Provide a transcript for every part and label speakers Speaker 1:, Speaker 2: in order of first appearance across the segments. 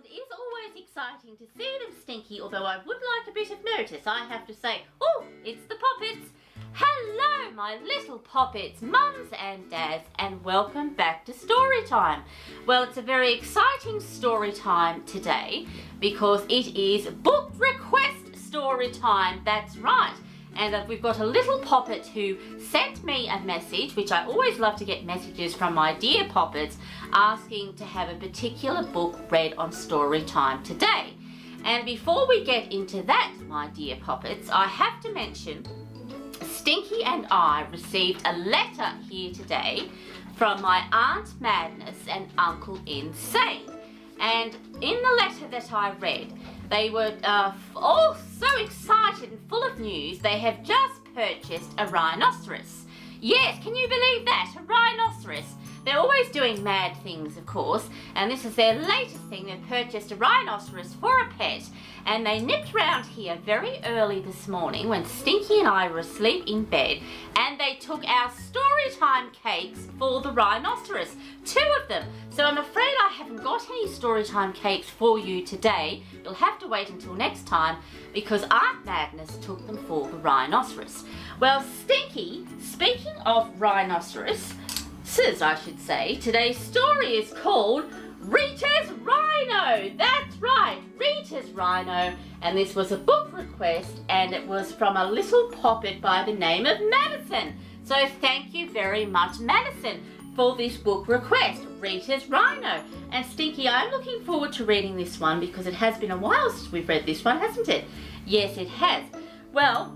Speaker 1: it is always exciting to see them, Stinky, although I would like a bit of notice, I have to say. Oh, it's the Poppets. Hello, my little Poppets, mums and dads, and welcome back to story time. Well, it's a very exciting story time today because it is book request story time. That's right. And we've got a little Poppet who sent me a message, which I always love to get messages from my dear Poppets, asking to have a particular book read on story time today. And before we get into that, my dear Poppets, I have to mention Stinky and I received a letter here today from my Aunt Madness and Uncle Insane. And in the letter that I read, they were all so excited and full of news. They have just purchased a rhinoceros. Yes, can you believe that? A rhinoceros. They're always doing mad things, of course, and this is their latest thing. They've purchased a rhinoceros for a pet, and they nipped round here very early this morning when Stinky and I were asleep in bed, and they took our storytime cakes for the rhinoceros, 2 of them. So I'm afraid I haven't got any storytime cakes for you today. You'll have to wait until next time because Aunt Madness took them for the rhinoceros. Well, Stinky, speaking of rhinoceros, I should say, today's story is called Rita's Rhino. That's right, Rita's Rhino. And this was a book request, and it was from a little Poppet by the name of Madison. So thank you very much, Madison, for this book request, Rita's Rhino. And Stinky, I'm looking forward to reading this one because it has been a while since we've read this one, hasn't it? Yes, it has. Well,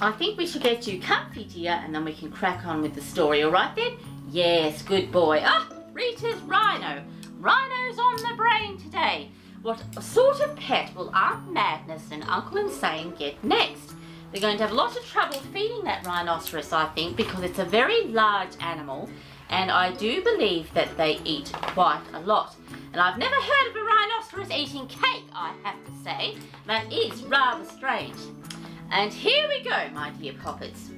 Speaker 1: I think we should get you comfy, dear, and then we can crack on with the story, all right then? Yes, good boy. Ah, Rita's Rhino. Rhino's on the brain today. What sort of pet will Aunt Madness and Uncle Insane get next? They're going to have a lot of trouble feeding that rhinoceros, I think, because it's a very large animal, and I do believe that they eat quite a lot. And I've never heard of a rhinoceros eating cake, I have to say. That is rather strange. And here we go, my dear Poppets.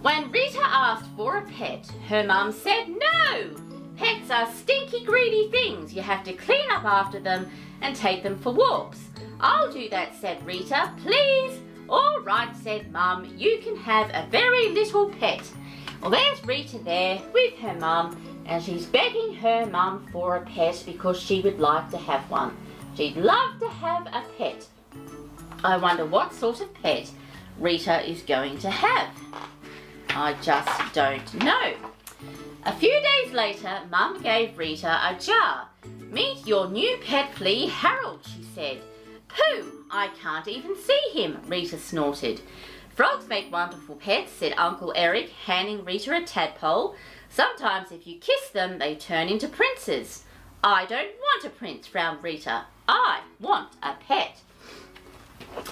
Speaker 1: When Rita asked for a pet, her mum said no. Pets are stinky, greedy things. You have to clean up after them and take them for walks. I'll do that, said Rita. Please. All right, said Mum. You can have a very little pet. Well, there's Rita there with her mum, and she's begging her mum for a pet because she would like to have one. She'd love to have a pet. I wonder what sort of pet Rita is going to have. I just don't know. A few days later, Mum gave Rita a jar. Meet your new pet flea, Harold, she said. Pooh, I can't even see him, Rita snorted. Frogs make wonderful pets, said Uncle Eric, handing Rita a tadpole. Sometimes if you kiss them, they turn into princes. I don't want a prince, frowned Rita. I want a pet.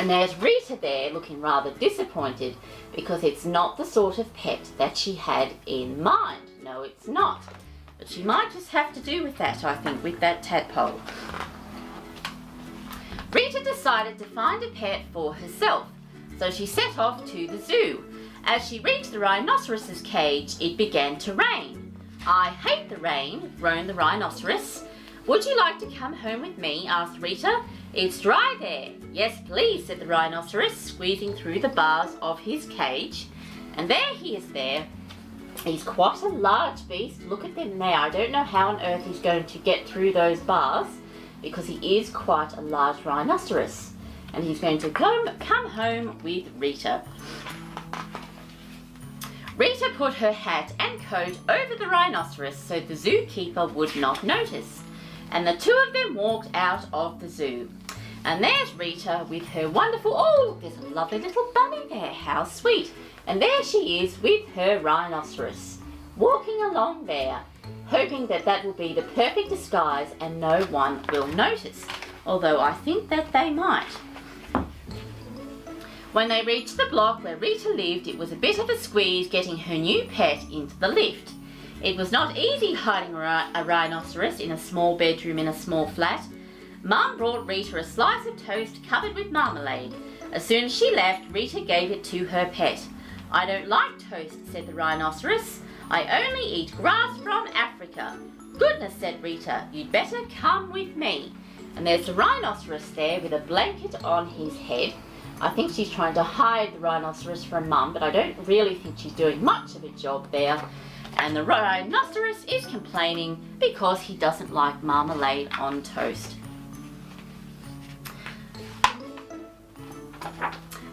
Speaker 1: And there's Rita there looking rather disappointed because it's not the sort of pet that she had in mind. No, it's not. But she might just have to do with that, I think, with that tadpole. Rita decided to find a pet for herself, so she set off to the zoo. As she reached the rhinoceros's cage, it began to rain. I hate the rain, groaned the rhinoceros. Would you like to come home with me? Asked Rita. It's dry there. Yes, please, said the rhinoceros, squeezing through the bars of his cage. And there he is there. He's quite a large beast. Look at him now. I don't know how on earth he's going to get through those bars because he is quite a large rhinoceros. And he's going to come home with Rita. Rita put her hat and coat over the rhinoceros so the zookeeper would not notice. And the 2 of them walked out of the zoo. And there's Rita with her wonderful, oh, look, there's a lovely little bunny there. How sweet. And there she is with her rhinoceros, walking along there, hoping that that will be the perfect disguise and no one will notice. Although I think that they might. When they reached the block where Rita lived, it was a bit of a squeeze getting her new pet into the lift. It was not easy hiding a rhinoceros in a small bedroom in a small flat. Mum brought Rita a slice of toast covered with marmalade. As soon as she left, Rita gave it to her pet. I don't like toast, said the rhinoceros. I only eat grass from Africa. Goodness, said Rita, you'd better come with me. And there's the rhinoceros there with a blanket on his head. I think she's trying to hide the rhinoceros from Mum, but I don't really think she's doing much of a job there. And the rhinoceros is complaining because he doesn't like marmalade on toast.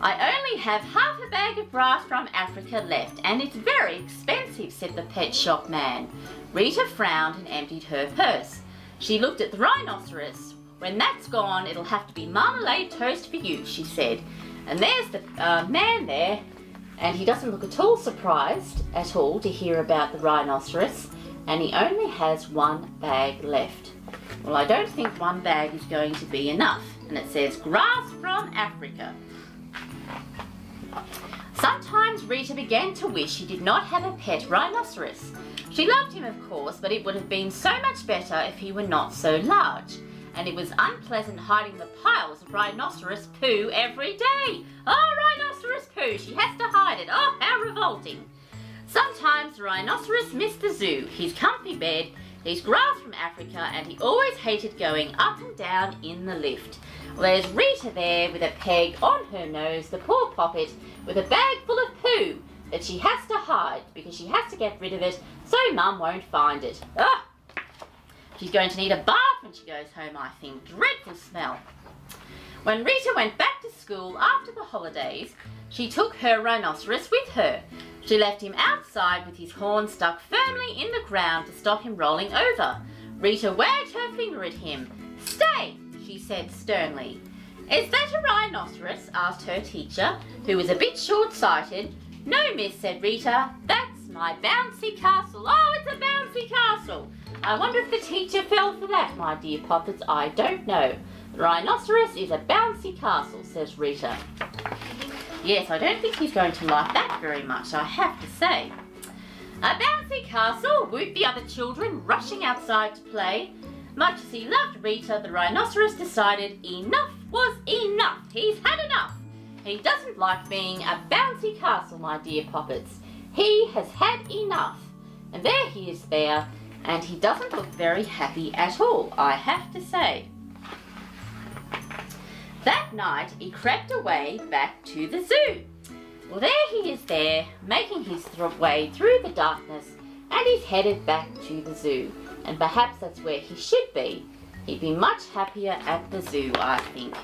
Speaker 1: I only have half a bag of grass from Africa left, and it's very expensive, said the pet shop man. Rita frowned and emptied her purse. She looked at the rhinoceros. When that's gone, it'll have to be marmalade toast for you, she said. And there's the man there, and he doesn't look at all surprised at all to hear about the rhinoceros, and he only has one bag left. Well, I don't think one bag is going to be enough, and it says grass from Africa. Sometimes Rita began to wish she did not have a pet rhinoceros. She loved him, of course, but it would have been so much better if he were not so large. And it was unpleasant hiding the piles of rhinoceros poo every day. Oh, rhinoceros poo, she has to hide it. Oh, how revolting. Sometimes the rhinoceros missed the zoo, his comfy bed, his grass from Africa, and he always hated going up and down in the lift. Well, there's Rita there with a peg on her nose, the poor poppet, with a bag full of poo that she has to hide because she has to get rid of it so Mum won't find it. Ah! She's going to need a bath when she goes home, I think. Dreadful smell. When Rita went back to school after the holidays, she took her rhinoceros with her. She left him outside with his horn stuck firmly in the ground to stop him rolling over. Rita wagged her finger at him. "Stay," she said sternly. "Is that a rhinoceros?" asked her teacher, who was a bit short-sighted. "No, miss," said Rita. "That's my bouncy castle." Oh, it's a bouncy castle. I wonder if the teacher fell for that, my dear poppets. I don't know. The rhinoceros is a bouncy castle, says Rita. Yes, I don't think he's going to like that very much, I have to say. A bouncy castle, whooped the other children, rushing outside to play. Much as he loved Rita, the rhinoceros decided enough was enough. He's had enough. He doesn't like being a bouncy castle, my dear poppets. He has had enough. And there he is there, and he doesn't look very happy at all, I have to say. That night, he crept away back to the zoo. Well, there he is there, making his way through the darkness, and he's headed back to the zoo. And perhaps that's where he should be. He'd be much happier at the zoo, I think.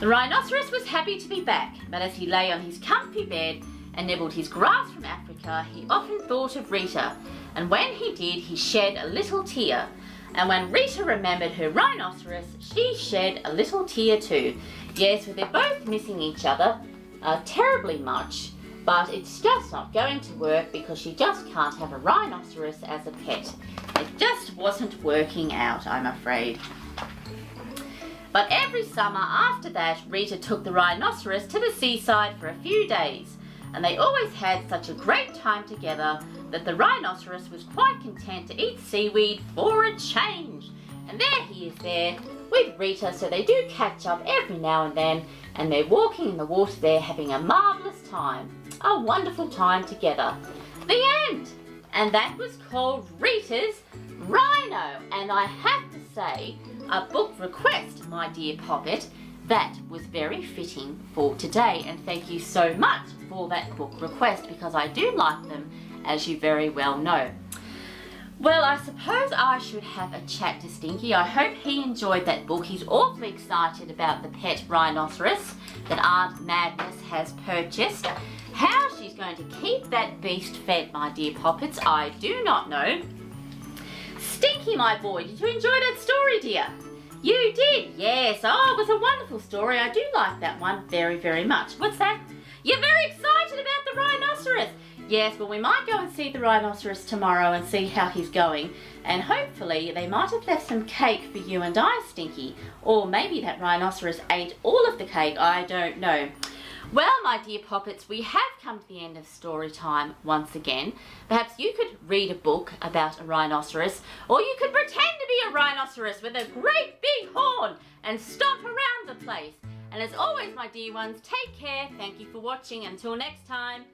Speaker 1: The rhinoceros was happy to be back, but as he lay on his comfy bed and nibbled his grass from Africa, he often thought of Rita, and when he did, he shed a little tear. And when Rita remembered her rhinoceros, she shed a little tear too. Yes, well, they're both missing each other terribly much, but it's just not going to work because she just can't have a rhinoceros as a pet. It just wasn't working out, I'm afraid. But every summer after that, Rita took the rhinoceros to the seaside for a few days, and they always had such a great time together that the rhinoceros was quite content to eat seaweed for a change. And there he is there with Rita, so they do catch up every now and then, and they're walking in the water there having a marvellous time. A wonderful time together. The end! And that was called Rita's Rhino. And I have to say, a book request, my dear Poppet, that was very fitting for today. And thank you so much for that book request, because I do like them, as you very well know. Well, I suppose I should have a chat to Stinky. I hope he enjoyed that book. He's awfully excited about the pet rhinoceros that Aunt Madness has purchased. How she's going to keep that beast fed, my dear Poppets, I do not know. Stinky, my boy, did you enjoy that story, dear? You did? Yes. Oh, it was a wonderful story. I do like that one very, very much. What's that? You're very excited about the rhinoceros. Yes, well, we might go and see the rhinoceros tomorrow and see how he's going. And hopefully they might have left some cake for you and I, Stinky. Or maybe that rhinoceros ate all of the cake. I don't know. Well, my dear Poppets, we have come to the end of story time once again. Perhaps you could read a book about a rhinoceros, or you could pretend to be a rhinoceros with a great big horn and stomp around the place. And as always, my dear ones, take care. Thank you for watching. Until next time.